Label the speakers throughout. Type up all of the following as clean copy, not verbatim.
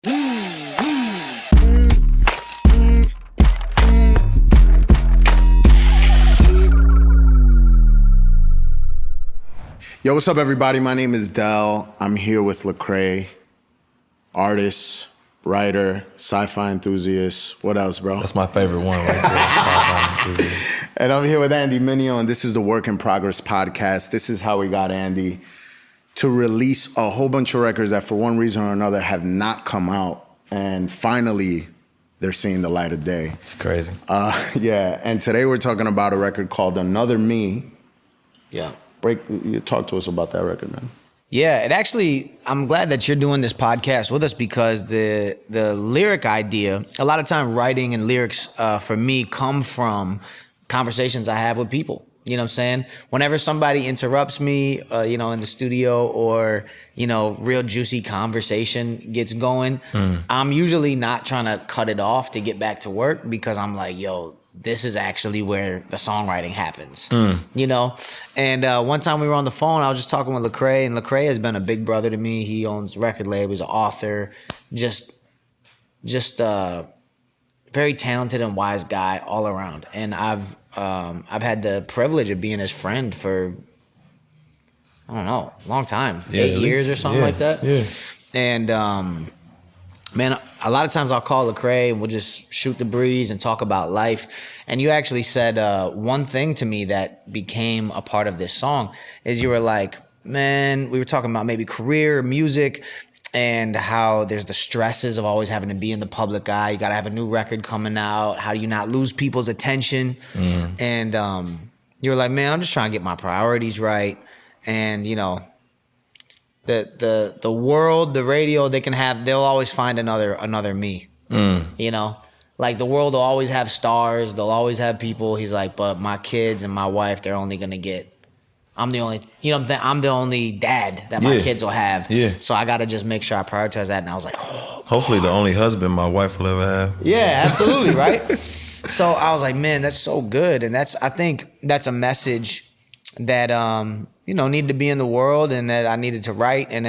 Speaker 1: Yo, what's up, everybody? My name is Del. I'm here with Lecrae, artist, writer, sci-fi enthusiast. What else, bro?
Speaker 2: That's my favorite one right there, sci-fi enthusiast.
Speaker 1: And I'm here with Andy Mineo, and this is the Work in Progress podcast. This is how we got Andy to release a whole bunch of records that for one reason or another have not come out. And finally, they're seeing the light of day.
Speaker 2: It's crazy.
Speaker 1: Yeah, and today we're talking about a record called Another Me.
Speaker 3: Yeah.
Speaker 1: You talk to us about that record, man.
Speaker 3: Yeah, it actually, I'm glad that you're doing this podcast with us because the lyric idea, a lot of time writing and lyrics for me come from conversations I have with people. You know what I'm saying? Whenever somebody interrupts me, in the studio or, real juicy conversation gets going, I'm usually not trying to cut it off to get back to work because I'm like, yo, this is actually where the songwriting happens, And one time we were on the phone, I was just talking with Lecrae, and Lecrae has been a big brother to me. He owns record label, he's an author, just very talented and wise guy all around. And I've had the privilege of being his friend for, I don't know, a long time, 8 years or something like that.
Speaker 2: Yeah.
Speaker 3: And man, a lot of times I'll call Lecrae and we'll just shoot the breeze and talk about life. And you actually said one thing to me that became a part of this song is you were like, man, we were talking about maybe career, music, and how there's the stresses of always having to be in the public eye. You got to have a new record coming out. How do you not lose people's attention? And you were like, man, I'm just trying to get my priorities right. And, the world, the radio, they'll always find another me. Like the world will always have stars. They'll always have people. He's like, but my kids and my wife, they're only going to get, I'm the only dad that my kids will have.
Speaker 2: Yeah.
Speaker 3: So I got to just make sure I prioritize that. And I was like, oh.
Speaker 2: Hopefully the only husband my wife will ever have.
Speaker 3: Yeah, absolutely, right? So I was like, man, that's so good. And I think that's a message that, needed to be in the world and that I needed to write. And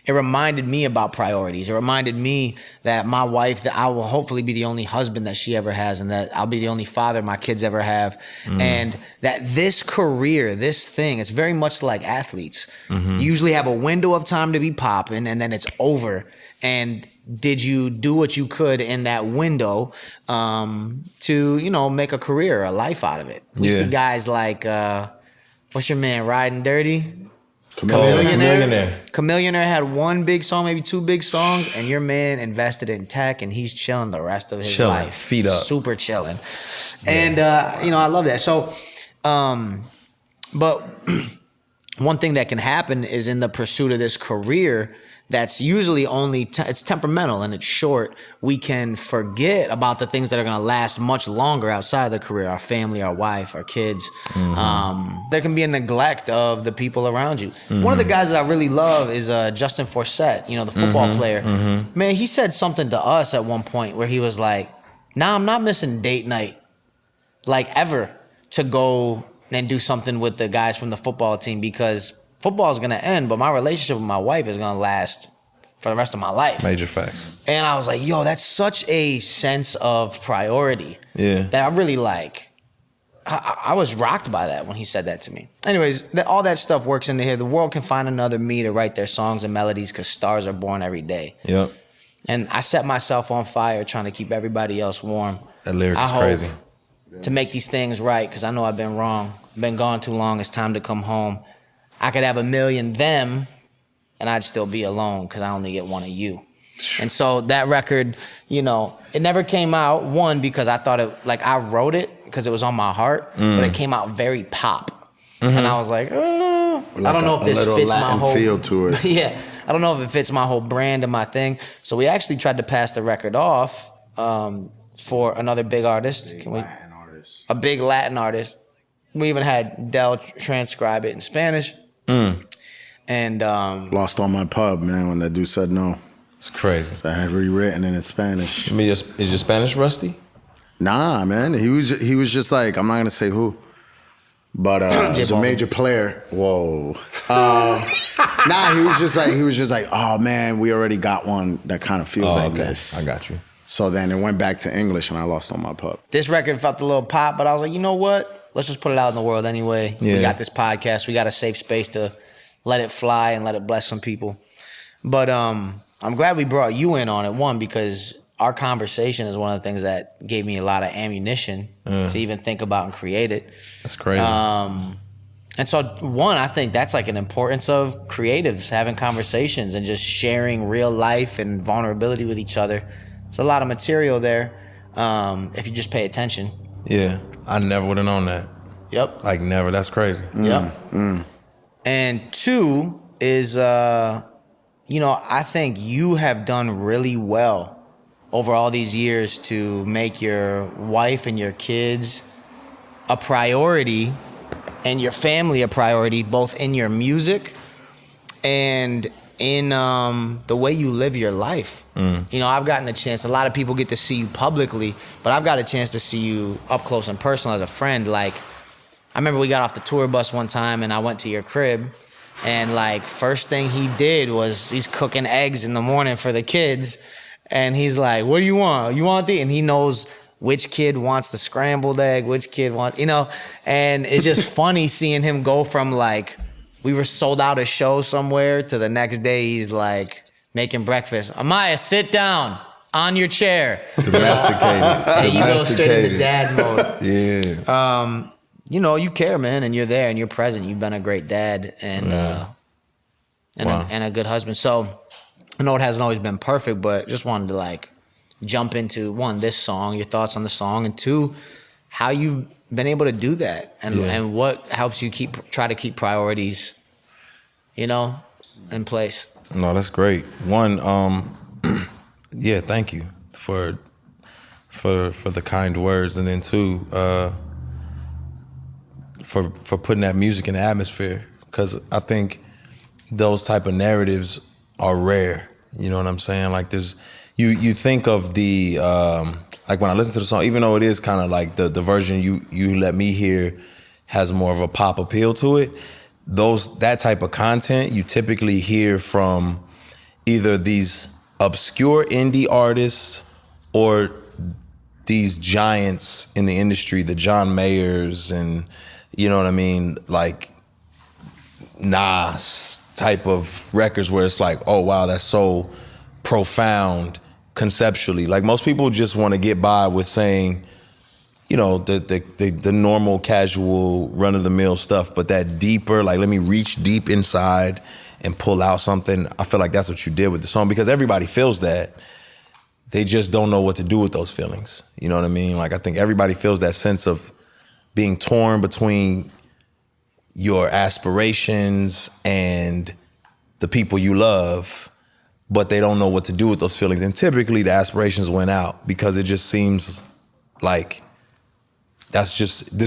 Speaker 3: it reminded me about priorities. It reminded me that my wife, that I will hopefully be the only husband that she ever has and that I'll be the only father my kids ever have. And that this career, this thing, it's very much like athletes. You usually have a window of time to be popping and then it's over. And did you do what you could in that window to, make a career, a life out of it? We see guys like, what's your man, Riding Dirty? Chameleonaire had one big song, maybe two big songs, and your man invested in tech, and he's chilling the rest of his life.
Speaker 2: Feet up.
Speaker 3: Super chilling. Yeah. And, I love that. So, but one thing that can happen is in the pursuit of this career that's usually only, it's temperamental and it's short, we can forget about the things that are going to last much longer outside of the career, our family, our wife, our kids. There can be a neglect of the people around you. One of the guys that I really love is Justin Forsett, the football player. Man, he said something to us at one point where he was like, nah, I'm not missing date night, like ever, to go and do something with the guys from the football team because football is going to end, but my relationship with my wife is going to last for the rest of my life.
Speaker 2: Major facts.
Speaker 3: And I was like, yo, that's such a sense of priority that I really like. I was rocked by that when he said that to me. Anyways, all that stuff works into here. The world can find another me to write their songs and melodies because stars are born every day.
Speaker 2: Yep.
Speaker 3: And I set myself on fire trying to keep everybody else warm.
Speaker 2: That lyric is crazy.
Speaker 3: To make these things right because I know I've been wrong. Been gone too long. It's time to come home. I could have 1 million them and I'd still be alone because I only get one of you. And so that record, it never came out, one, because I thought I wrote it because it was on my heart, but it came out very pop. And I was like, I don't know if this fits
Speaker 1: Latin
Speaker 3: my whole
Speaker 1: feel to it.
Speaker 3: Yeah, I don't know if it fits my whole brand and my thing. So we actually tried to pass the record off for another big artist. A big Latin artist. We even had Del transcribe it in Spanish. And
Speaker 1: lost on my pub, man, when that dude said no.
Speaker 2: It's crazy.
Speaker 1: So I had rewritten it in Spanish.
Speaker 2: I mean, is your Spanish rusty?
Speaker 1: Nah, man. He was just like, I'm not gonna say who, but he's a major player. Whoa. Nah, he was just like, oh man, we already got one that kind of feels like this.
Speaker 2: I got you.
Speaker 1: So then it went back to English and I lost all my pup.
Speaker 3: This record felt a little pop, but I was like, you know what? Let's just put it out in the world anyway.
Speaker 2: Yeah.
Speaker 3: We got this podcast. We got a safe space to let it fly and let it bless some people. But I'm glad we brought you in on it, one, because our conversation is one of the things that gave me a lot of ammunition to even think about and create it.
Speaker 2: That's crazy.
Speaker 3: And so, one, I think that's like an importance of creatives having conversations and just sharing real life and vulnerability with each other. There's a lot of material there if you just pay attention.
Speaker 2: Yeah, I never would have known that.
Speaker 3: Yep.
Speaker 2: Like never. That's crazy.
Speaker 3: Yep. And two is, I think you have done really well over all these years to make your wife and your kids a priority and your family a priority, both in your music and in the way you live your life. I've gotten a chance, a lot of people get to see you publicly, but I've got a chance to see you up close and personal as a friend. Like, I remember we got off the tour bus one time and I went to your crib and like first thing he did was he's cooking eggs in the morning for the kids and he's like, what do you want? You want the? And he knows which kid wants the scrambled egg, which kid wants, and it's just funny seeing him go from like, we were sold out a show somewhere to the next day he's like making breakfast. Amaya, sit down on your chair.
Speaker 2: Domesticated.
Speaker 3: And you go straight into dad mode.
Speaker 2: Yeah.
Speaker 3: You care, man, and you're there and you're present. You've been a great dad and a good husband. So I know it hasn't always been perfect, but just wanted to like jump into one, this song, your thoughts on the song, and two, how you've been able to do that and what helps you try to keep priorities, in place.
Speaker 2: No, that's great. One, yeah, thank you for the kind words, and then two, for putting that music in the atmosphere, because I think those type of narratives are rare. You know what I'm saying? Like there's, you think of the, like when I listen to the song, even though it is kind of like the version you let me hear has more of a pop appeal to it, that type of content you typically hear from either these obscure indie artists or these giants in the industry, the John Mayers and, you know what I mean, like Nas type of records where it's like, oh wow, that's so profound conceptually. Like most people just want to get by with saying, the normal casual run of the mill stuff, but that deeper, like let me reach deep inside and pull out something. I feel like that's what you did with the song, because everybody feels that. They just don't know what to do with those feelings. You know what I mean? Like I think everybody feels that sense of being torn between your aspirations and the people you love, but they don't know what to do with those feelings. And typically the aspirations went out because it just seems like this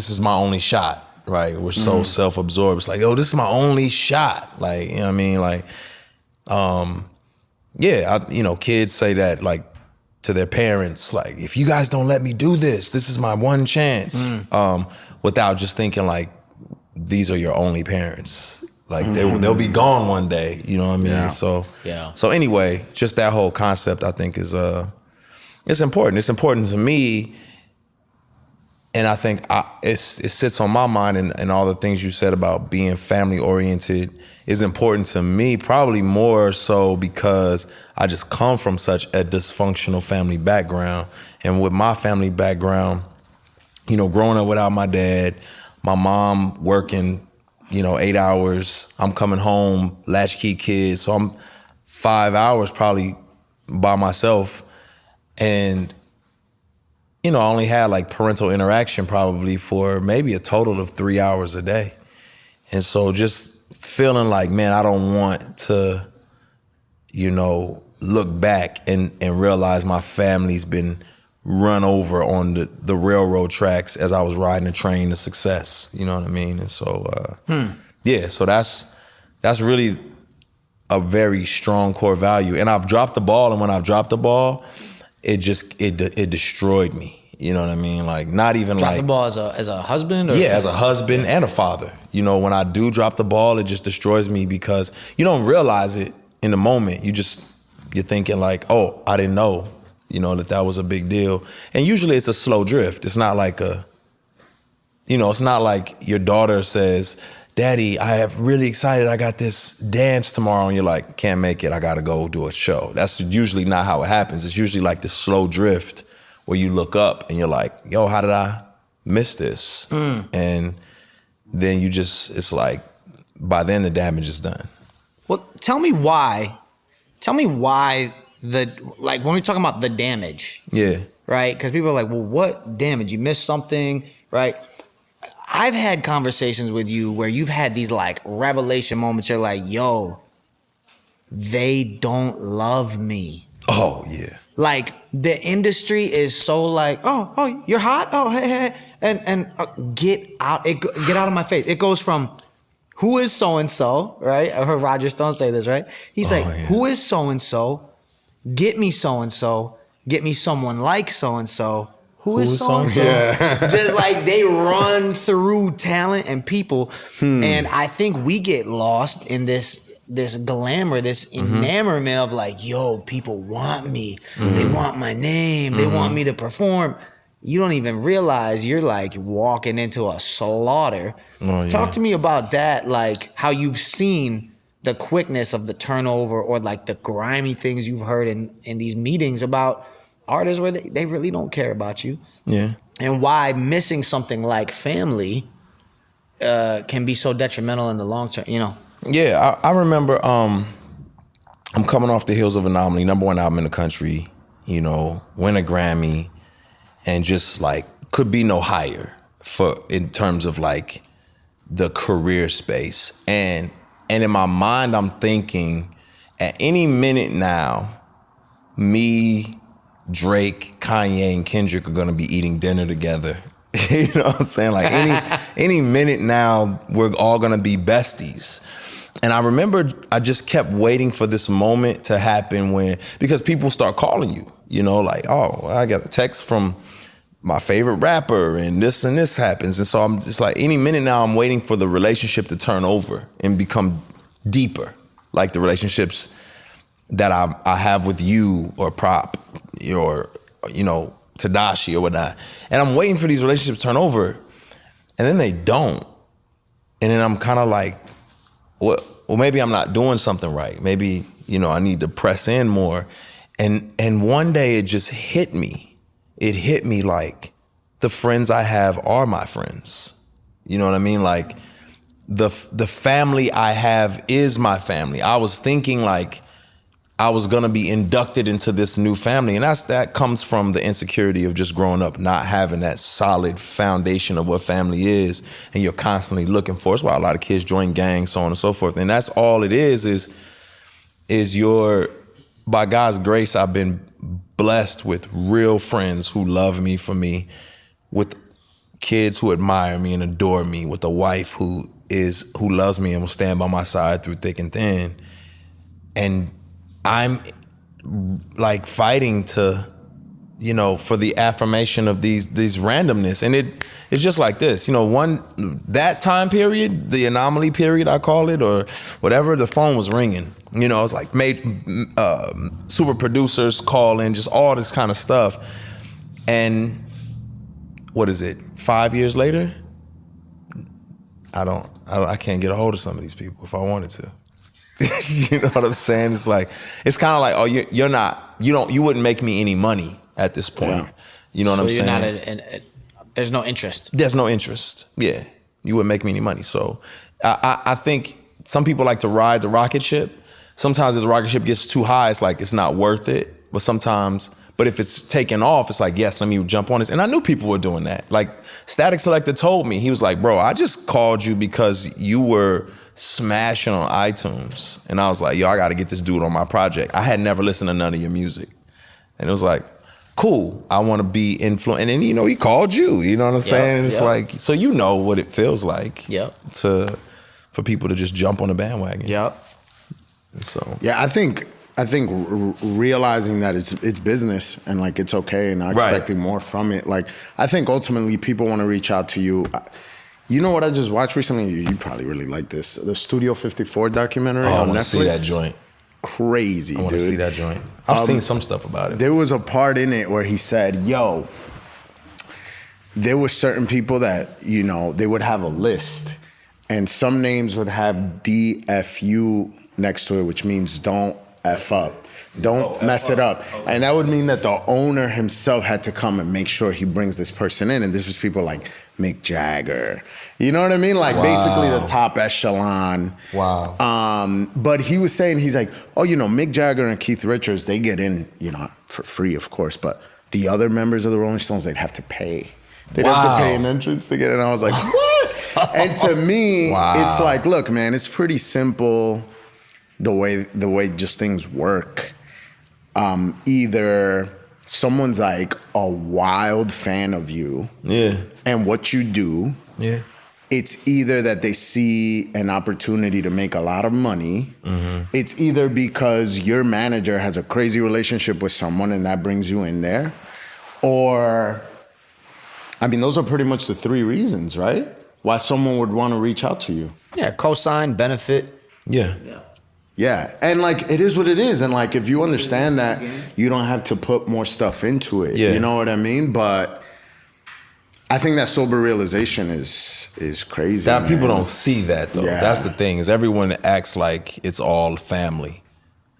Speaker 2: is my only shot, right? We're so self-absorbed. It's like, yo, this is my only shot. Like, you know what I mean? Like, kids say that like to their parents, like, if you guys don't let me do this is my one chance. Without just thinking like, these are your only parents. Like they'll be gone one day, you know what I mean?
Speaker 1: Yeah.
Speaker 2: So anyway, just that whole concept I think is it's important. It's important to me, and I think it sits on my mind, and all the things you said about being family oriented is important to me, probably more so because I just come from such a dysfunctional family background. And with my family background, growing up without my dad, my mom working 8 hours, I'm coming home, latchkey kid, so I'm 5 hours probably by myself. And, I only had like parental interaction probably for maybe a total of 3 hours a day. And so just feeling like, man, I don't want to, look back and realize my family's been run over on the railroad tracks as I was riding a train to success. You know what I mean? And so, so that's really a very strong core value. And I've dropped the ball, and when I've dropped the ball, it destroyed me. You know what I mean? Like, not even
Speaker 3: Drop
Speaker 2: like...
Speaker 3: the ball as a husband? Or
Speaker 2: yeah, as a husband and a father. You know, when I do drop the ball, it just destroys me because you don't realize it in the moment. You're thinking like, oh, I didn't know, you know, that was a big deal. And usually it's a slow drift. It's not like it's not like your daughter says, Daddy, I am really excited. I got this dance tomorrow. And you're like, can't make it. I got to go do a show. That's usually not how it happens. It's usually like this slow drift where you look up and you're like, yo, how did I miss this? And then it's like, by then the damage is done.
Speaker 3: Well, tell me why when we're talking about the damage.
Speaker 2: Yeah.
Speaker 3: Right? Because people are like, well, what damage? You missed something, right? I've had conversations with you where you've had these like revelation moments. You're like, yo, they don't love me.
Speaker 2: Oh, yeah.
Speaker 3: Like the industry is so like, oh, you're hot. Oh, hey. And get out of my face. It goes from who is so-and-so, right? I heard Roger Stone say this, right? He's like, who is so-and-so? Get me so-and-so. Get me someone like so-and-so. Who is so-and-so? Yeah. Just like they run through talent and people. And I think we get lost in this glamour, this enamorment of like, yo, people want me. They want my name. They want me to perform. You don't even realize you're like walking into a slaughter. Oh, yeah. Talk to me about that, like how you've seen the quickness of the turnover or like the grimy things you've heard in these meetings about artists where they really don't care about you.
Speaker 2: Yeah.
Speaker 3: And why missing something like family can be so detrimental in the long term, you know?
Speaker 2: Yeah, I remember I'm coming off the heels of Anomaly, #1 album in the country, you know, win a Grammy, and just like could be no higher in terms of like the career space. And in my mind, I'm thinking at any minute now, me, Drake, Kanye, and Kendrick are gonna be eating dinner together. You know what I'm saying? Like any minute now, we're all gonna be besties. And I remember I just kept waiting for this moment to happen because people start calling you, you know, like, oh, I got a text from my favorite rapper and this happens. And so I'm just like, any minute now, I'm waiting for the relationship to turn over and become deeper, like the relationships that I have with you or Prop or, you know, Tadashi or whatnot. And I'm waiting for these relationships to turn over, and then they don't. And then I'm kind of like, well, maybe I'm not doing something right. Maybe, you know, I need to press in more. And one day it just hit me. It hit me like the friends I have are my friends. You know what I mean? Like the family I have is my family. I was thinking like I was gonna be inducted into this new family. And that comes from the insecurity of just growing up, not having that solid foundation of what family is. And you're constantly looking for. It's why a lot of kids join gangs, so on and so forth. And that's all it is by God's grace, I've been blessed with real friends who love me for me, with kids who admire me and adore me, with a wife who loves me and will stand by my side through thick and thin. And I'm like fighting to, you know, for the affirmation of these randomness. And it's just like this, you know, that time period, the Anomaly period, I call it, or whatever, the phone was ringing. You know, it's like super producers calling, just all this kind of stuff. And what is it, 5 years later? I can't get a hold of some of these people if I wanted to. You know what I'm saying? It's like, it's kind of like, oh, you wouldn't make me any money at this point. Yeah. You know what I'm saying?
Speaker 3: There's no interest.
Speaker 2: There's no interest. Yeah. You wouldn't make me any money. So I think some people like to ride the rocket ship. Sometimes if the rocket ship gets too high, it's like, it's not worth it. But if it's taken off, it's like, yes, let me jump on this. And I knew people were doing that. Like Static Selector told me, he was like, bro, I just called you because you were smashing on iTunes. And I was like, yo, I got to get this dude on my project. I had never listened to none of your music. And it was like, cool, I want to be influenced. And then, you know, he called you, you know what I'm saying? It's like, so you know what it feels like for people to just jump on the bandwagon.
Speaker 3: Yep.
Speaker 2: So
Speaker 1: yeah, I think I think realizing that it's business and like it's okay and not expecting more from it. Like I think ultimately people want to reach out to you. You know what I just watched recently? You probably really like this. The Studio 54 documentary on Netflix.
Speaker 2: I want to see that joint.
Speaker 1: Crazy, dude.
Speaker 2: I want to see that joint. I've seen some stuff about it.
Speaker 1: There was a part in it where he said, yo, there were certain people that, you know, they would have a list and some names would have DFU next to it, which means don't F up. Don't mess it up. Okay. And that would mean that the owner himself had to come and make sure he brings this person in. And this was people like Mick Jagger. You know what I mean? Like basically the top echelon.
Speaker 2: Wow.
Speaker 1: But he was saying, he's like, oh, you know, Mick Jagger and Keith Richards, they get in, you know, for free, of course. But the other members of the Rolling Stones, they'd have to pay. They'd have to pay an entrance to get in. I was like, what? And to me, it's like, look, man, it's pretty simple the way just things work. Either someone's like a wild fan of you and what you do.
Speaker 2: Yeah.
Speaker 1: It's either that they see an opportunity to make a lot of money. Mm-hmm. It's either because your manager has a crazy relationship with someone and that brings you in there. Or, I mean, those are pretty much the three reasons, right? Why someone would want to reach out to you.
Speaker 3: Yeah, cosign, benefit.
Speaker 1: Yeah, and like it is what it is, and like if you understand that, you don't have to put more stuff into it. You know what I mean? But I think that sober realization is crazy.
Speaker 2: That
Speaker 1: man.
Speaker 2: people don't see that though.
Speaker 1: Yeah.
Speaker 2: That's the thing, is everyone acts like it's all family.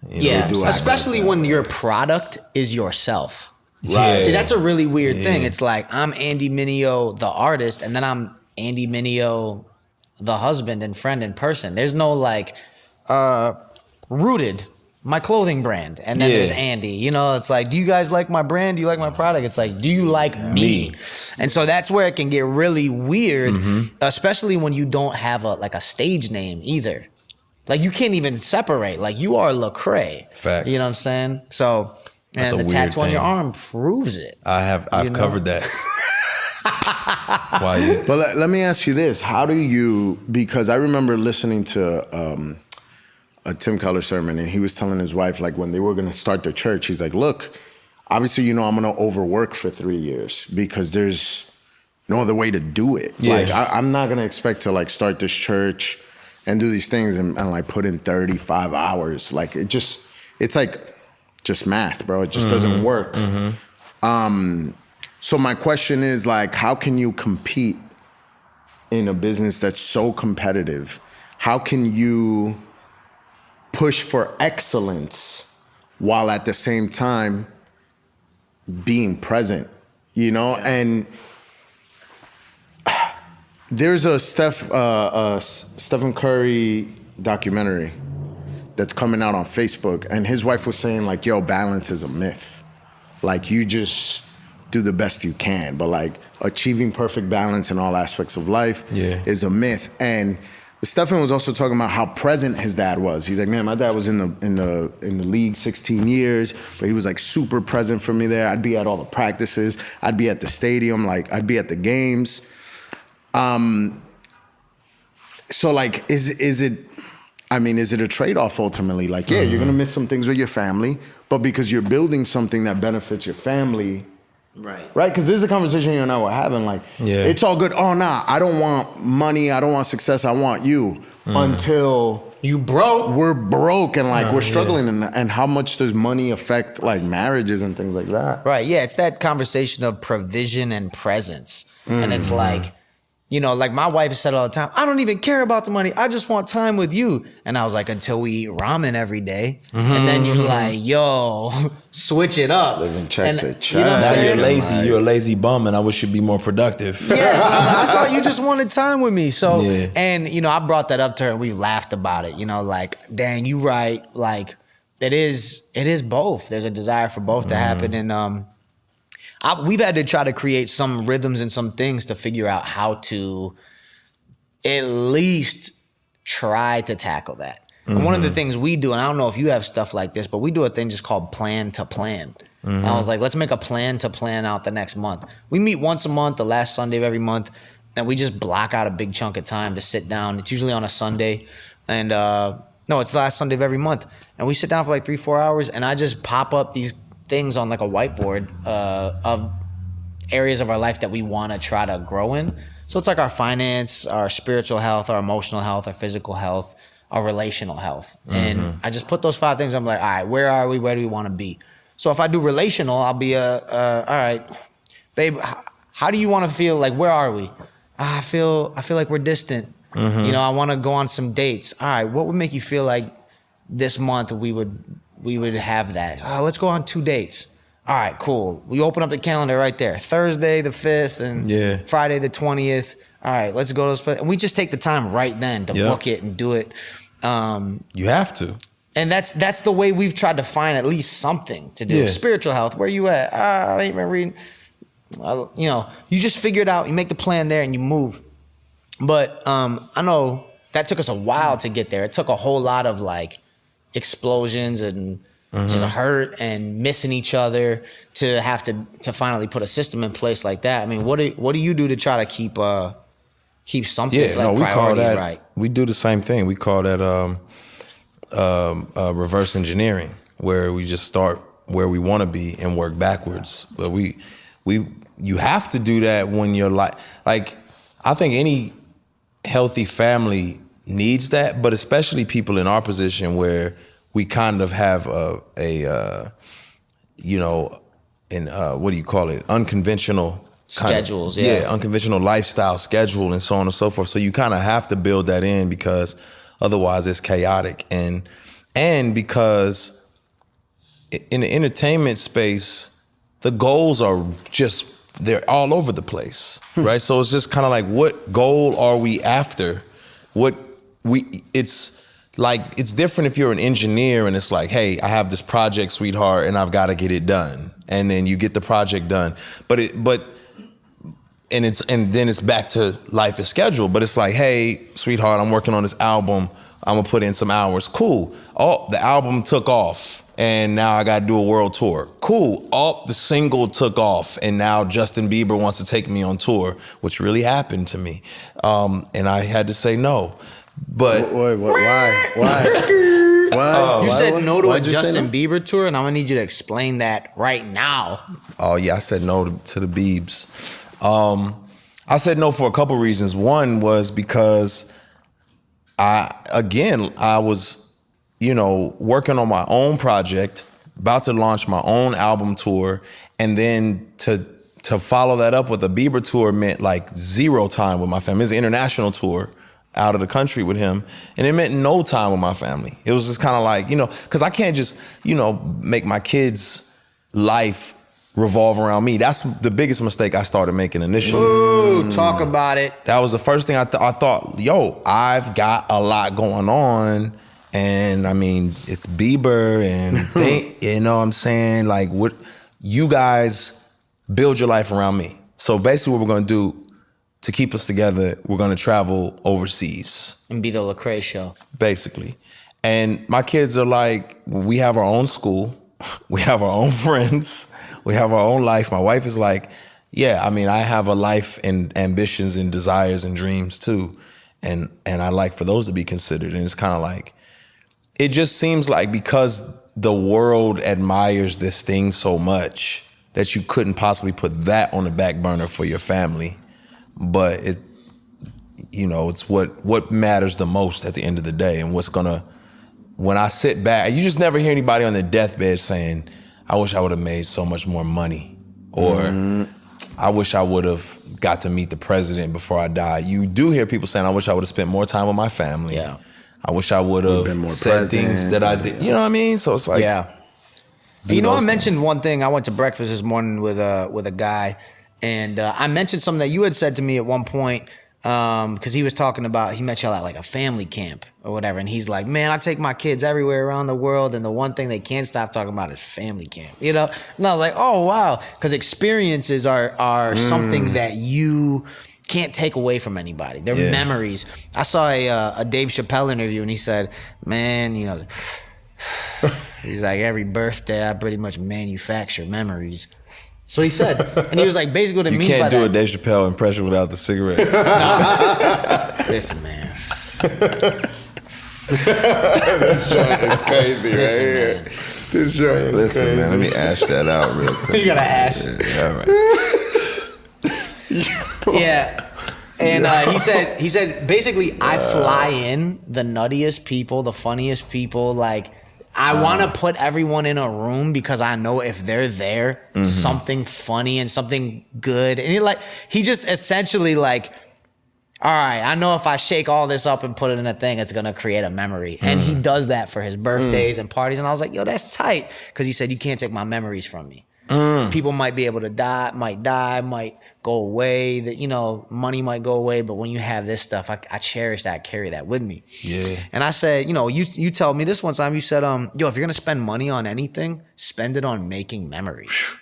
Speaker 3: You know, especially when your product is yourself.
Speaker 2: Right.
Speaker 3: See, that's a really weird thing. It's like I'm Andy Mineo, the artist, and then I'm Andy Mineo, the husband and friend in person. There's no like Rooted, my clothing brand, and then there's Andy. You know, it's like, do you guys like my brand? Do you like my product? It's like, do you like me? And so that's where it can get really weird, especially when you don't have a stage name either. Like you can't even separate. Like you are Lecrae.
Speaker 2: Facts.
Speaker 3: You know what I'm saying? So, and the tattoo on your arm proves it.
Speaker 2: I've covered that. Why?
Speaker 1: But let me ask you this: how do you? Because I remember listening to a Tim Keller sermon, and he was telling his wife, like when they were going to start the church, he's like, look, obviously, you know, I'm going to overwork for 3 years because there's no other way to do it. Like I'm not going to expect to like start this church and do these things and like put in 35 hours. Like it's like just math, bro. It just doesn't work. So my question is like, how can you compete in a business that's so competitive? How can you push for excellence while at the same time being present, you know? And there's a Stephen Curry documentary that's coming out on Facebook, and his wife was saying like, yo, balance is a myth. Like you just do the best you can, but like achieving perfect balance in all aspects of life is a myth. And Stephen was also talking about how present his dad was. He's like, man, my dad was in the league 16 years, but he was like super present for me there. I'd be at all the practices. I'd be at the stadium. Like I'd be at the games. So like, is it a trade-off ultimately? Like, yeah, you're gonna miss some things with your family, but because you're building something that benefits your family. Right? Because there's a conversation you and I were having, like, it's all good. Oh, nah, I don't want money. I don't want success. I want you until
Speaker 3: you broke.
Speaker 1: We're broke and like we're struggling. And how much does money affect like marriages and things like that?
Speaker 3: Right. Yeah. It's that conversation of provision and presence. And it's like, you know, like my wife said all the time, I don't even care about the money. I just want time with you. And I was like, until we eat ramen every day. And then you're like, yo, switch it up.
Speaker 1: Living check to check.
Speaker 3: You know what I'm saying?
Speaker 2: You're lazy. Like, you're a lazy bum, and I wish you'd be more productive.
Speaker 3: Yes. I thought you just wanted time with me. So, and, you know, I brought that up to her and we laughed about it. You know, like, dang, you right. Like, it is both. There's a desire for both to happen. And, we've had to try to create some rhythms and some things to figure out how to at least try to tackle that. And one of the things we do, and I don't know if you have stuff like this, but we do a thing just called plan to plan. And I was like, let's make a plan to plan out the next month. We meet once a month, the last Sunday of every month, and we just block out a big chunk of time to sit down. It's usually on a Sunday. And No, it's the last Sunday of every month. And we sit down for like 3-4 hours, and I just pop up these things on like a whiteboard of areas of our life that we want to try to grow in. So it's like our finance, our spiritual health, our emotional health, our physical health, our relational health. And I just put those 5 things. I'm like, all right, where are we? Where do we want to be? So if I do relational, I'll be all right, babe, how do you want to feel? Like, where are we? I feel like we're distant. You know, I want to go on some dates. All right, what would make you feel like this month we would have that? Let's go on 2 dates. All right, cool. We open up the calendar right there. Thursday the 5th and Friday the 20th. All right, let's go to those places. And we just take the time right then to book it and do it.
Speaker 2: You have to.
Speaker 3: And that's the way we've tried to find at least something to do.
Speaker 2: Yeah.
Speaker 3: Spiritual health, where you at? I ain't been reading. You know, you just figure it out. You make the plan there and you move. But I know that took us a while to get there. It took a whole lot of like explosions and just hurt and missing each other to have to finally put a system in place like that. I mean, what do you do to try to keep something like
Speaker 2: we call that
Speaker 3: right?
Speaker 2: We do the same thing. We call that reverse engineering, where we just start where we want to be and work backwards. But you have to do that when you're like I think any healthy family needs that, but especially people in our position where we kind of have what do you call it? Unconventional
Speaker 3: schedules,
Speaker 2: unconventional lifestyle schedule and so on and so forth. So you kind of have to build that in because otherwise it's chaotic. And because in the entertainment space, the goals are just, they're all over the place, right? So it's just kind of like, what goal are we after? It's different if you're an engineer and it's like, hey, I have this project, sweetheart, and I've got to get it done. And then you get the project done. And then it's back to life is scheduled. But it's like, hey, sweetheart, I'm working on this album. I'm gonna put in some hours. Cool. Oh, the album took off and now I gotta do a world tour. Cool. Oh, the single took off and now Justin Bieber wants to take me on tour, which really happened to me. And I had to say no. But
Speaker 1: why?
Speaker 3: You said no to a Justin Bieber tour, and I'm gonna need you to explain that right now.
Speaker 2: Oh yeah, I said no to the Biebs. I said no for a couple reasons. One was because I was, working on my own project, about to launch my own album tour, and then to follow that up with a Bieber tour meant like zero time with my family. It's an international tour out of the country with him, and it meant no time with my family. It was just kind of like, because I can't just, make my kids' life revolve around me. That's the biggest mistake I started making initially.
Speaker 3: Ooh, talk about it.
Speaker 2: That was the first thing I thought, I've got a lot going on. And I mean, it's Bieber and you know what I'm saying? Like, what you guys build your life around me. So basically what we're going to do to keep us together, we're going to travel overseas.
Speaker 3: And be the Lecrae show.
Speaker 2: Basically. And my kids are like, we have our own school. We have our own friends. We have our own life. My wife is like, yeah, I mean, I have a life and ambitions and desires and dreams too. And I like for those to be considered. And it's kind of like, it just seems like because the world admires this thing so much that you couldn't possibly put that on the back burner for your family. But it's what matters the most at the end of the day. And when I sit back, you just never hear anybody on their deathbed saying, I wish I would have made so much more money, or I wish I would have got to meet the president before I died. You do hear people saying, I wish I would have spent more time with my family.
Speaker 3: Yeah.
Speaker 2: I wish I would have said things that I did. You know what I mean? So it's like,
Speaker 3: I mentioned one thing. I went to breakfast this morning with a guy, and I mentioned something that you had said to me at one point. Because he was talking about, he met y'all at like a family camp or whatever, and he's like, man, I take my kids everywhere around the world, and the one thing they can't stop talking about is family camp, And I was like, oh wow, because experiences are something that you can't take away from anybody. They're memories. I saw a Dave Chappelle interview, and he said, man, he's like, every birthday I pretty much manufacture memories. So he said, and he was like, basically what it means by that.
Speaker 2: You can't do a Dave Chappelle impression without the cigarette.
Speaker 3: Listen, man.
Speaker 1: This joint is crazy, right
Speaker 3: Listen,
Speaker 1: here.
Speaker 3: man.
Speaker 1: This joint is
Speaker 2: Listen,
Speaker 1: crazy.
Speaker 2: man, let me ash that out real quick.
Speaker 3: You gotta ash.
Speaker 2: Yeah, all right.
Speaker 3: Yeah. And he said basically I fly in the nuttiest people, the funniest people. Like I want to put everyone in a room because I know if they're there, something funny and something good. And he just essentially like, all right, I know if I shake all this up and put it in a thing, it's gonna create a memory. And he does that for his birthdays and parties. And I was like, yo, that's tight. Because he said, you can't take my memories from me. People might be able to die, might go away. That money might go away, but when you have this stuff, I cherish that, carry that with me.
Speaker 2: Yeah.
Speaker 3: And I said, you told me this one time. You said, yo, if you're gonna spend money on anything, spend it on making memories.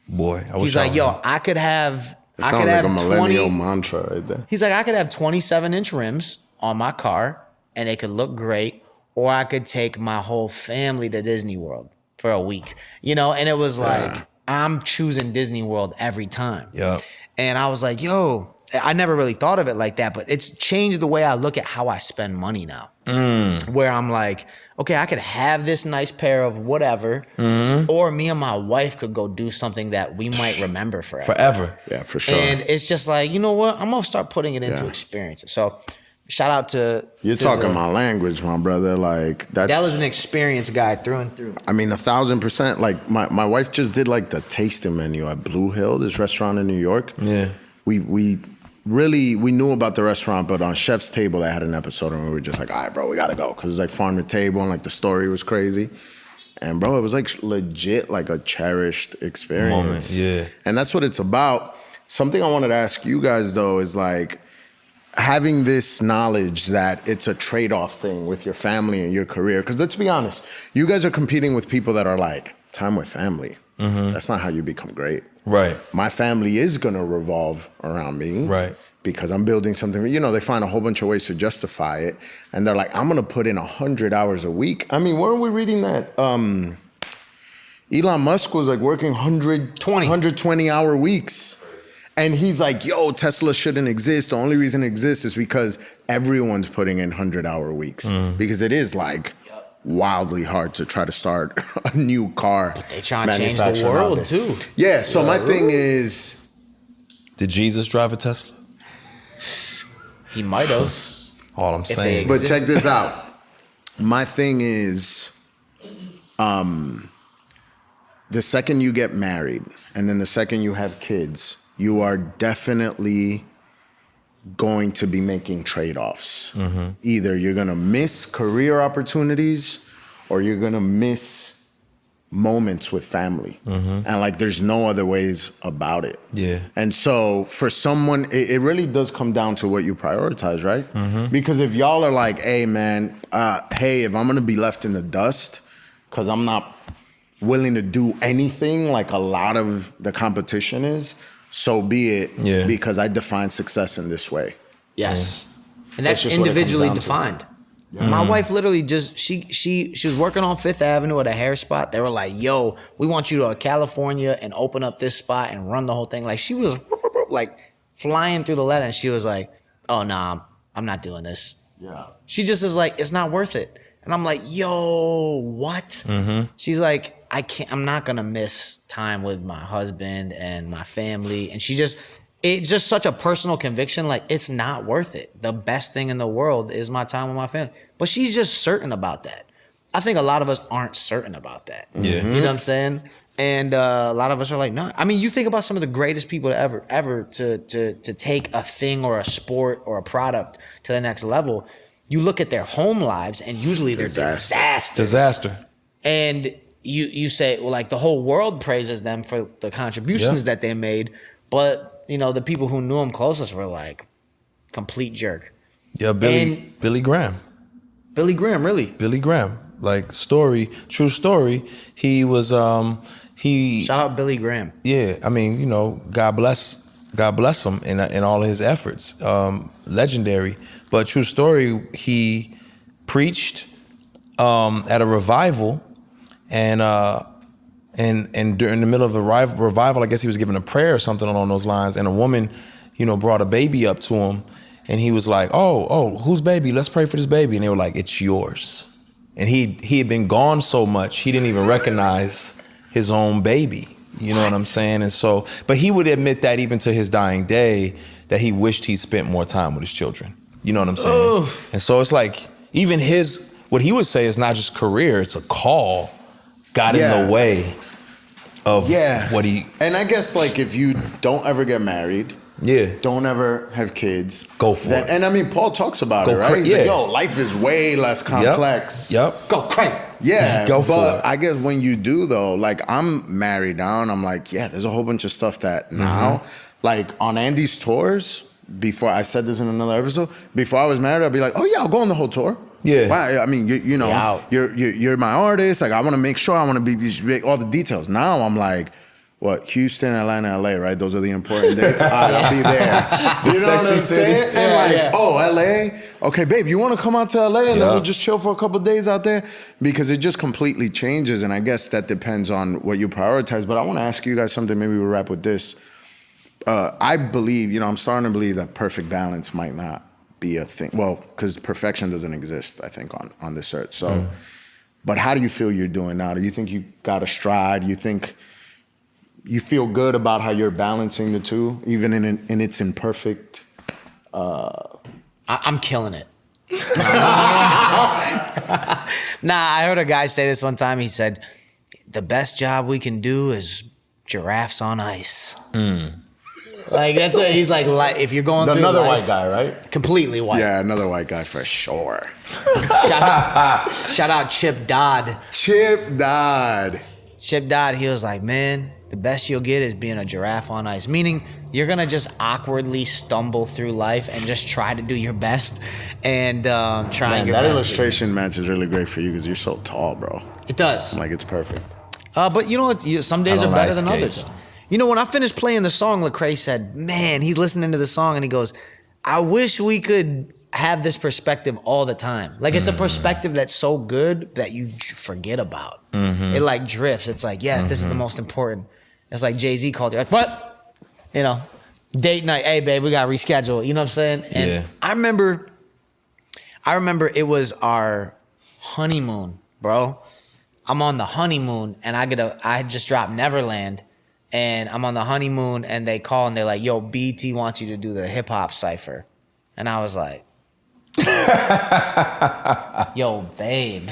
Speaker 2: Boy, I wish
Speaker 3: He's like, yo, I could have.
Speaker 1: It
Speaker 3: I
Speaker 1: sounds
Speaker 3: could
Speaker 1: like
Speaker 3: have
Speaker 1: a millennial
Speaker 3: 20
Speaker 1: mantra right there.
Speaker 3: He's like, I could have 27-inch rims on my car and they could look great, or I could take my whole family to Disney World for a week, and it was like, I'm choosing Disney World every time.
Speaker 2: Yep.
Speaker 3: And I was like, yo, I never really thought of it like that, but it's changed the way I look at how I spend money now. Where I'm like, okay, I could have this nice pair of whatever, or me and my wife could go do something that we might remember forever.
Speaker 1: Yeah, for sure.
Speaker 3: And it's just like, you know what? I'm gonna start putting it into experiences. So shout out to
Speaker 1: You're talking my language, my brother. Like that
Speaker 3: was an experience guy through and through.
Speaker 1: I mean, 1,000%. Like my wife just did like the tasting menu at Blue Hill, this restaurant in New York.
Speaker 2: Yeah.
Speaker 1: We knew about the restaurant, but on Chef's Table they had an episode and we were just like, all right, bro, we gotta go. Cause it's like farm to table and like the story was crazy. And bro, it was like legit like a cherished experience.
Speaker 2: Moment, yeah.
Speaker 1: And that's what it's about. Something I wanted to ask you guys though is like having this knowledge that it's a trade-off thing with your family and your career. Cause let's be honest, you guys are competing with people that are like, time with family. That's not how you become great.
Speaker 2: Right.
Speaker 1: My family is gonna revolve around me.
Speaker 2: Right.
Speaker 1: Because I'm building something, they find a whole bunch of ways to justify it. And they're like, I'm gonna put in 100 hours a week. I mean, weren't we reading that Elon Musk was like working 120 hour weeks. And he's like, yo, Tesla shouldn't exist. The only reason it exists is because everyone's putting in 100-hour weeks. Because it is like wildly hard to try to start a new car.
Speaker 3: But they trying to change the world too.
Speaker 1: Yeah, so my thing is,
Speaker 2: Did Jesus drive a Tesla?
Speaker 3: He might have.
Speaker 2: All I'm saying.
Speaker 1: but check this out. My thing is, the second you get married and then the second you have kids, you are definitely going to be making trade-offs. Either you're gonna miss career opportunities or you're gonna miss moments with family. And like there's no other ways about it.
Speaker 2: Yeah.
Speaker 1: And so for someone, it really does come down to what you prioritize, right? Because if y'all are like, hey man, if I'm gonna be left in the dust because I'm not willing to do anything like a lot of the competition is, so be it.
Speaker 2: Yeah.
Speaker 1: Because I define success in this way.
Speaker 3: Yes. And that's
Speaker 1: just what it comes
Speaker 3: individually
Speaker 1: down to.
Speaker 3: defined. My wife literally just she was working on Fifth Avenue at a hair spot. They were like, yo, we want you to go to California and open up this spot and run the whole thing. Like she was like flying through the letter and she was like, oh nah, I'm not doing this.
Speaker 1: Yeah.
Speaker 3: She just is like, it's not worth it. And I'm like, yo, what? She's like, I'm not gonna miss time with my husband and my family. And it's just such a personal conviction. Like, it's not worth it. The best thing in the world is my time with my family. But she's just certain about that. I think a lot of us aren't certain about that.
Speaker 2: Yeah.
Speaker 3: You know what I'm saying? And a lot of us are like, no. I mean, you think about some of the greatest people ever to take a thing or a sport or a product to the next level. You look at their home lives, and usually they're disasters.
Speaker 2: Disaster.
Speaker 3: And you say, well, like the whole world praises them for the contributions that they made, but the people who knew them closest were like complete jerk.
Speaker 2: Yeah, Billy Graham.
Speaker 3: Billy Graham, really?
Speaker 2: Billy Graham. Like true story. He was
Speaker 3: Shout out Billy Graham.
Speaker 2: Yeah, I mean, God bless him in all of his efforts. Legendary. But true story, he preached at a revival, and during the middle of the revival, I guess he was giving a prayer or something along those lines, and a woman, brought a baby up to him, And he was like, oh, whose baby? Let's pray for this baby. And they were like, it's yours. And he had been gone so much, he didn't even recognize his own baby. You know what I'm saying? And so, but he would admit that even to his dying day, that he wished he spent more time with his children. You know what I'm saying? Oof. And so it's like, even what he would say is not just career, it's a call, got in the way of what he.
Speaker 1: And I guess like if you don't ever get married, don't ever have kids,
Speaker 2: go for it.
Speaker 1: And I mean, Paul talks about it, right? He's like, yo, life is way less complex.
Speaker 3: Go crazy.
Speaker 1: Yeah,
Speaker 2: go for it.
Speaker 1: But I guess when you do though, like I'm married now, and I'm like, there's a whole bunch of stuff that now, like on Andy's tours. Before I said this in another episode, before I was married, I'd be like, oh yeah, I'll go on the whole tour.
Speaker 2: Yeah,
Speaker 1: well, I mean, you know, you're my artist. Like I want to make sure, I want to be all the details. Now I'm like, what, Houston, Atlanta, LA, right? Those are the important dates. I'll be there. You know what I'm saying? And oh, LA? Okay, babe, you want to come out to LA and then we'll just chill for a couple of days out there? Because it just completely changes. And I guess that depends on what you prioritize. But I want to ask you guys something. Maybe we'll wrap with this. I believe, I'm starting to believe that perfect balance might not be a thing. Well, because perfection doesn't exist, I think, on this earth. So, but how do you feel you're doing now? Do you think you got a stride? Do you think you feel good about how you're balancing the two, even in its imperfect?
Speaker 3: I'm killing it. I heard a guy say this one time. He said, the best job we can do is giraffes on ice. Like that's what he's like. If you're going through
Speaker 1: another
Speaker 3: life,
Speaker 1: white guy, right?
Speaker 3: Completely white.
Speaker 1: Yeah, another white guy for sure.
Speaker 3: Shout out Chip Dodd.
Speaker 1: Chip Dodd.
Speaker 3: He was like, man, the best you'll get is being a giraffe on ice. Meaning you're gonna just awkwardly stumble through life and just try to do your best and try your best. That
Speaker 1: illustration match is really great for you because you're so tall, bro.
Speaker 3: It does.
Speaker 1: Like it's perfect.
Speaker 3: But you know what? Some days are better than others. You know, when I finished playing the song, Lecrae said, man, he's listening to the song and he goes, I wish we could have this perspective all the time. Like it's a perspective that's so good that you forget about. It like drifts. It's like, yes, this is the most important. It's like Jay-Z called you. Like, what? You know, date night. Hey, babe, we got to reschedule. You know what I'm saying? And I remember it was our honeymoon, bro. I'm on the honeymoon and I just dropped Neverland. And I'm on the honeymoon and they call and they're like, yo, BT wants you to do the hip hop cypher. And I was like, yo, babe,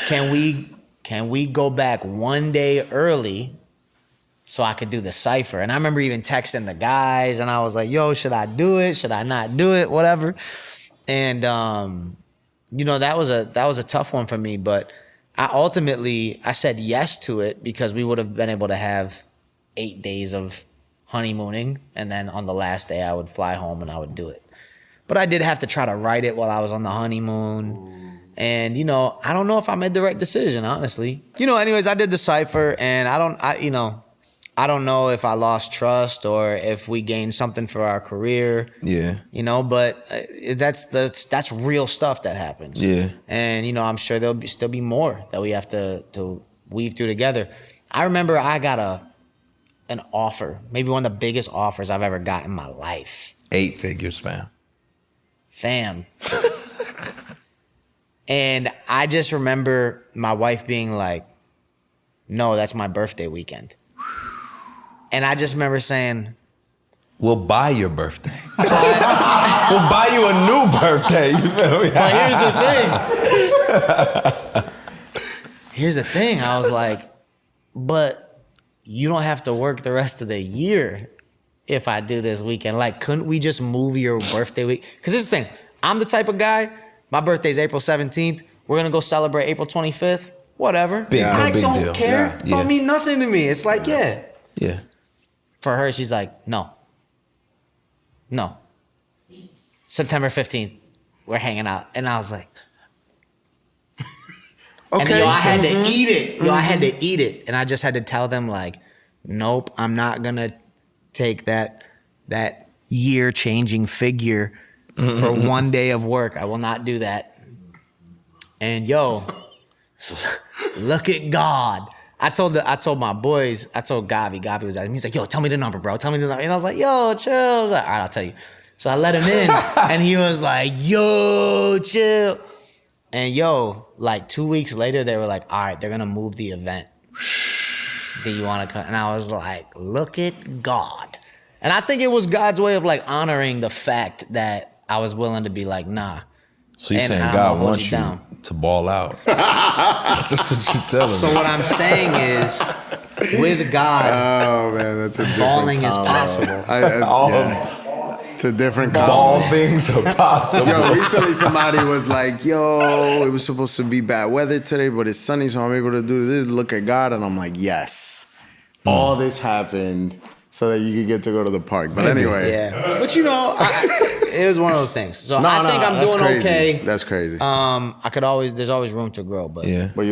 Speaker 3: can we go back one day early so I could do the cypher? And I remember even texting the guys and I was like, yo, should I do it? Should I not do it? Whatever. And, that was a tough one for me, but I said yes to it because we would have been able to have 8 days of honeymooning. And then on the last day I would fly home and I would do it. But I did have to try to write it while I was on the honeymoon. And, I don't know if I made the right decision, honestly. Anyways, I did the cypher and I don't know if I lost trust or if we gained something for our career. Yeah. But that's real stuff that happens. Yeah. And, I'm sure there'll still be more that we have to weave through together. I remember I got an offer, maybe one of the biggest offers I've ever got in my life.
Speaker 2: 8 figures, fam.
Speaker 3: And I just remember my wife being like, no, that's my birthday weekend. And I just remember saying,
Speaker 2: we'll buy your birthday. We'll buy you a new birthday. You feel me?
Speaker 3: But here's the thing. I was like, but you don't have to work the rest of the year if I do this weekend. Like, couldn't we just move your birthday week? Because here's the thing. I'm the type of guy, my birthday's April 17th. We're going to go celebrate April 25th. Whatever. I don't
Speaker 2: deal.
Speaker 3: care. Yeah. Don't mean nothing to me. It's like, yeah. For her, she's like, no. September 15th, we're hanging out. And I was like, okay. And I had to eat it. I had to eat it. And I just had to tell them like, nope, I'm not going to take that year-changing figure for one day of work. I will not do that. And look at God. I told my boys, I told Gavi was asking me, he's like, yo, tell me the number, bro. Tell me the number. And I was like, yo, chill. I was like, all right, I'll tell you. So I let him in, and he was like, "Yo, chill." And like 2 weeks later, they were like, "All right, they're gonna move the event. Do you want to come?" And I was like, "Look at God." And I think it was God's way of like honoring the fact that I was willing to be like, "Nah."
Speaker 2: So you're
Speaker 3: And
Speaker 2: saying
Speaker 3: I'm
Speaker 2: God
Speaker 3: gonna hold
Speaker 2: wants
Speaker 3: you
Speaker 2: you
Speaker 3: down.
Speaker 2: to ball out. That's what you're telling
Speaker 3: So
Speaker 2: me.
Speaker 3: what I'm saying is, with God,
Speaker 1: Oh man, that's a different
Speaker 3: balling is
Speaker 1: combo.
Speaker 3: possible.
Speaker 1: It's a different
Speaker 2: All
Speaker 1: combo.
Speaker 2: things are possible.
Speaker 1: Yo, recently somebody was like, "Yo, it was supposed to be bad weather today, but it's sunny, so I'm able to do this. Look at God," and I'm like, "Yes, all this happened so that you could get to go to the park." But anyway,
Speaker 3: yeah. But it was one of those things. So
Speaker 1: no,
Speaker 3: I think I'm
Speaker 1: that's
Speaker 3: doing
Speaker 1: crazy.
Speaker 3: okay.
Speaker 1: That's crazy.
Speaker 3: There's always room to grow, but
Speaker 2: Yeah.
Speaker 1: But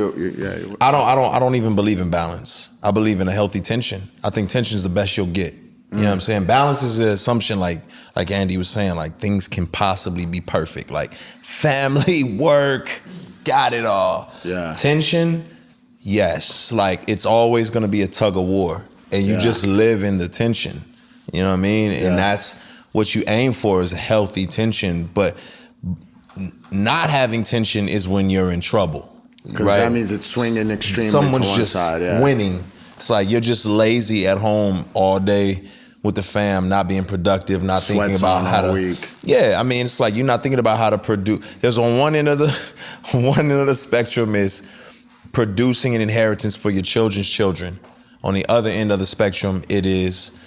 Speaker 2: I don't even believe in balance. I believe in a healthy tension. I think tension is the best you'll get. You know what I'm saying? Balance is an assumption like Andy was saying, like things can possibly be perfect. Like family, work, got it all.
Speaker 1: Yeah.
Speaker 2: Tension, yes. Like it's always gonna be a tug of war. And you just live in the tension. You know what I mean?
Speaker 1: Yeah.
Speaker 2: And that's what you aim for is a healthy tension. But not having tension is when you're in trouble.
Speaker 1: because
Speaker 2: Right?
Speaker 1: that means it's swinging extremely
Speaker 2: Someone's
Speaker 1: to one
Speaker 2: just
Speaker 1: side. Yeah.
Speaker 2: winning. It's like you're just lazy at home all day with the fam, not being productive, not thinking
Speaker 1: Sweats
Speaker 2: about
Speaker 1: on
Speaker 2: how
Speaker 1: all
Speaker 2: to.
Speaker 1: week.
Speaker 2: Yeah, I mean, it's like you're not thinking about how to produce. There's on one end of the spectrum is producing an inheritance for your children's children. On the other end of the spectrum, it is,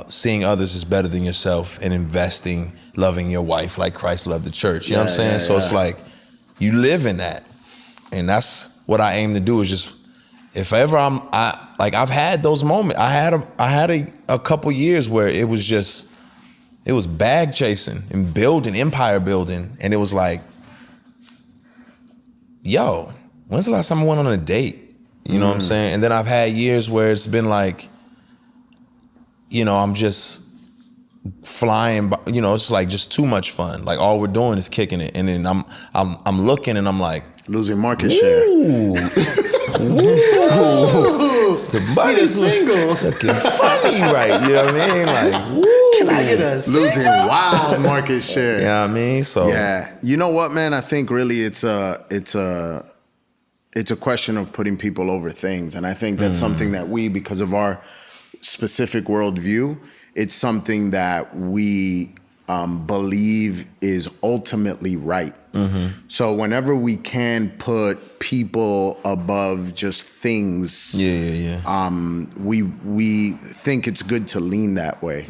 Speaker 2: seeing others as better than yourself and investing, loving your wife like Christ loved the church. You know what I'm saying?
Speaker 1: Yeah,
Speaker 2: So it's
Speaker 1: yeah.
Speaker 2: like you live in that, and that's what I aim to do. Is just if ever I've had those moments. I had a couple years where it was bag chasing and building, empire building, and it was like, yo, when's the last time I went on a date? You know what I'm saying? And then I've had years where it's been like, I'm just flying by, it's like just too much fun. Like all we're doing is kicking it. And then I'm looking and I'm like,
Speaker 1: Losing market share.
Speaker 2: ooh. The money's looking funny, right? You know what I mean? Like, woo.
Speaker 3: can I get a
Speaker 1: Losing wild market share.
Speaker 2: You know what I mean? So
Speaker 1: Yeah. You know what, man? I think really it's a question of putting people over things. And I think that's something that we, because of our specific worldview, it's something that we believe is ultimately right. So whenever we can put people above just things, we think it's good to lean that way.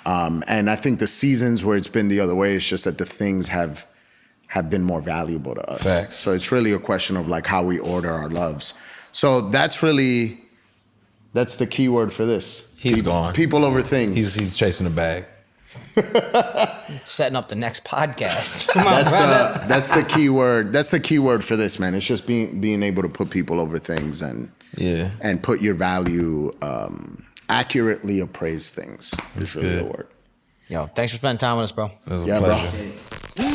Speaker 1: And I think the seasons where it's been the other way, it's just that the things have been more valuable to us.
Speaker 2: Facts.
Speaker 1: So it's really a question of like how we order our loves. So that's the key word for this.
Speaker 2: He's gone.
Speaker 1: People over things.
Speaker 2: He's chasing a bag.
Speaker 3: setting up the next podcast?
Speaker 1: That's the key word. That's the key word for this, man. It's just being able to put people over things and put your value, accurately appraise things. It's really the word.
Speaker 3: Yo, thanks for spending time with us, bro.
Speaker 2: It was a
Speaker 1: Yeah,
Speaker 2: pleasure.
Speaker 1: bro.